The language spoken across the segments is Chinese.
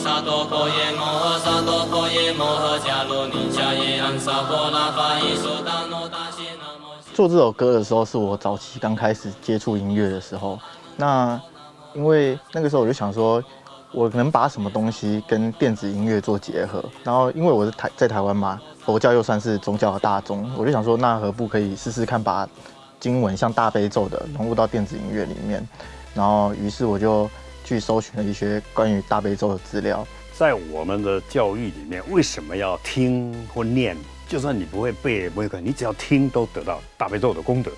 萨多婆耶摩诃萨多婆耶摩诃迦罗尼迦耶安萨婆拉法伊苏达诺达谢那摩。做这首歌的时候，是我早期刚开始接触音乐的时候。那因为那个时候我就想说，我能把什么东西跟电子音乐做结合。然后因为我是在台湾嘛，佛教又算是宗教的大宗，我就想说，那何不可以试试看把经文像大悲咒的融入到电子音乐里面？然后于是我就去搜寻了一些关于大悲咒的资料。在我们的教育里面，为什么要听或念？就算你不会背，不会看，你只要听都得到大悲咒的功德。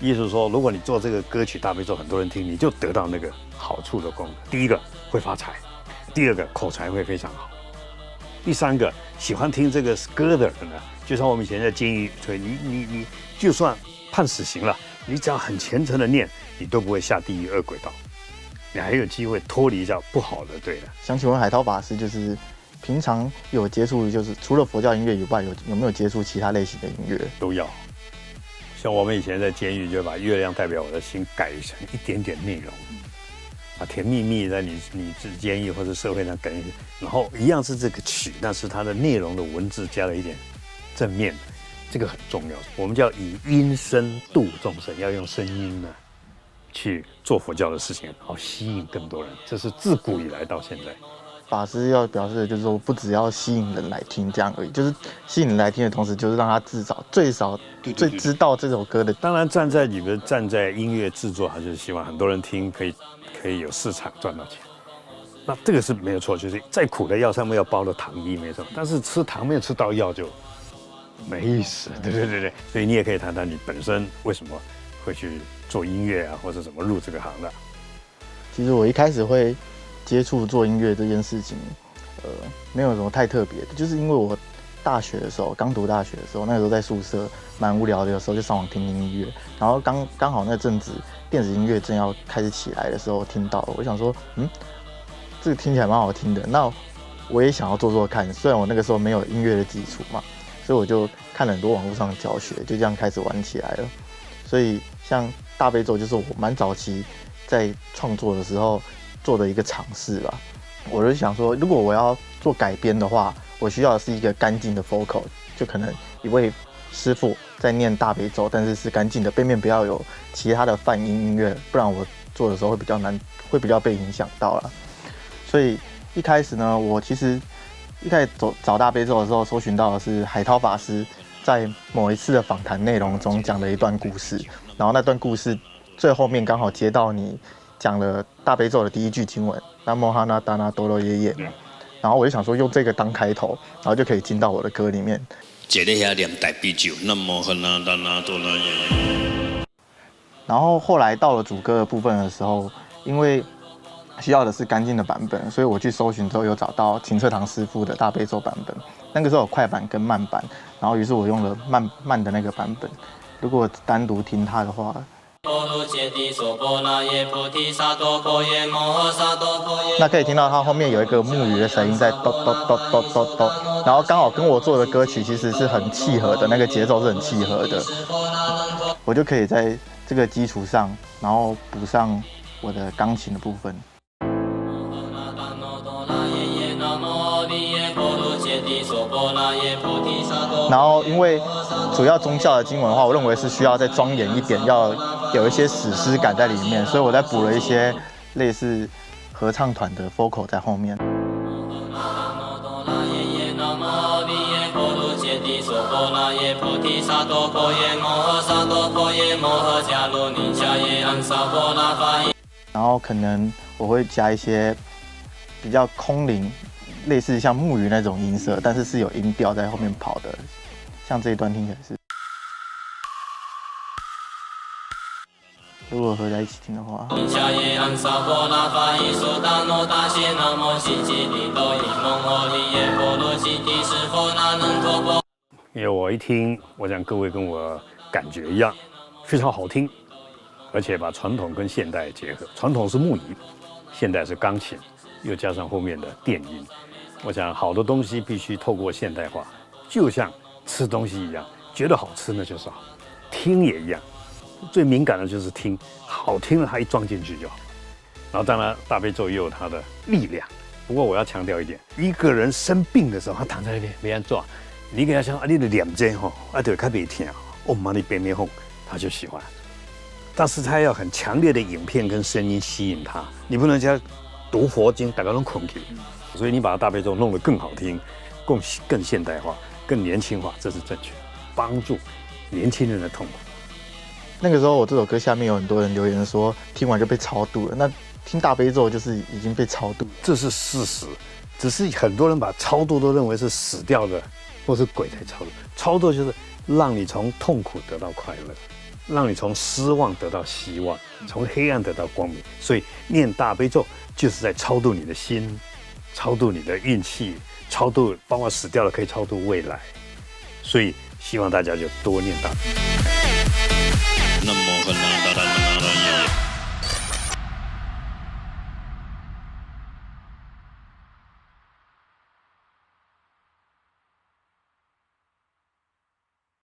意思是说，如果你做这个歌曲大悲咒，很多人听，你就得到那个好处的功德。第一个会发财，第二个口才会非常好，第三个喜欢听这个歌的人呢，就像我们以前在监狱，所以你就算判死刑了，你只要很虔诚的念，你都不会下地狱恶鬼道，你还有机会脱离一下不好的。对的。想请问海涛法师，就是平常有接触，就是除了佛教音乐以外，有没有接触其他类型的音乐？都要。像我们以前在监狱，就把月亮代表我的心改成一点点内容，把甜蜜蜜在你监狱或者社会上改，然后一样是这个曲，但是它的内容的文字加了一点正面，这个很重要。我们叫以音声度众生，要用声音呢去做佛教的事情，然后吸引更多人。这是自古以来到现在。法师要表示的就是说，不只要吸引人来听这样而已，就是吸引人来听的同时，就是让他最少知道这首歌的。当然，站在音乐制作，还是希望很多人听，可以有市场赚到钱。那这个是没有错，就是再苦的药上面要包了糖衣，没错。但是吃糖没有吃到药就没意思，对。所以你也可以谈谈你本身为什么会去做音乐啊，或者怎么入这个行的。其实我一开始会接触做音乐这件事情，没有什么太特别的，就是因为我大学的时候，刚读大学的时候，那个时候在宿舍蛮无聊的，有时候就上网听音乐，然后刚好那阵子电子音乐正要开始起来的时候听到了，我想说，这个听起来蛮好听的，那我也想要做看，虽然我那个时候没有音乐的基础嘛，所以我就看了很多网络上的教学，就这样开始玩起来了。所以像大悲咒就是我蛮早期在创作的时候做的一个尝试吧。我就想说，如果我要做改编的话，我需要的是一个干净的 vocal， 就可能一位师傅在念大悲咒，但是是干净的，背面不要有其他的泛音乐，不然我做的时候会比较难，会比较被影响到啦。所以一开始呢，我其实一开始找大悲咒的时候，搜寻到的是海涛法师在某一次的访谈内容中讲的一段故事，然后那段故事最后面刚好接到你讲了大悲咒的第一句经文南无哈那达那多罗耶耶，然后我就想说用这个当开头，然后就可以进到我的歌里面。坐在遐念大悲咒，南无哈那达那多罗耶耶。然后后来到了主歌的部分的时候，因为需要的是干净的版本，所以我去搜寻之后有找到秦彻堂师傅的大悲咒版本。那个时候有快版跟慢版，然后于是我用了慢的那个版本。如果单独听它的话，那可以听到它后面有一个木鱼的声音在咚咚咚咚咚咚，然后刚好跟我做的歌曲其实是很契合的，那个节奏是很契合的，我就可以在这个基础上，然后补上我的钢琴的部分。然后因为主要宗教的经文的话，我认为是需要再庄严一点，要有一些史诗感在里面，所以我再补了一些类似合唱团的 vocal 在后面。然后可能我会加一些比较空灵，类似像木鱼那种音色，但是是有音调在后面跑的，像这一段听起来是。如果合在一起听的话，因为我一听，我想各位跟我感觉一样，非常好听，而且把传统跟现代结合，传统是木鱼，现代是钢琴，又加上后面的电音。我想好的东西必须透过现代化，就像吃东西一样，觉得好吃那就是好，听也一样，最敏感的就是听，好听了它一装进去就好。然后当然大悲咒也有它的力量，不过我要强调一点，一个人生病的时候，他躺在那边没人做，你给他讲啊，你的脸针吼，啊对，他别听，哦妈你边边哄，他就喜欢。但是他要很强烈的影片跟声音吸引他，你不能叫读佛经，大家都恐惧，所以你把大悲咒弄得更好听，更现代化、更年轻化，这是正确的，帮助年轻人的痛苦。那个时候我这首歌下面有很多人留言说，听完就被超度了。那听大悲咒就是已经被超度，这是事实。只是很多人把超度都认为是死掉的，或是鬼才超度。超度就是让你从痛苦得到快乐，让你从失望得到希望，从黑暗得到光明。所以念大悲咒就是在超度你的心，超度你的运气，超度包括死掉了可以超度未来。所以希望大家就多念大悲咒。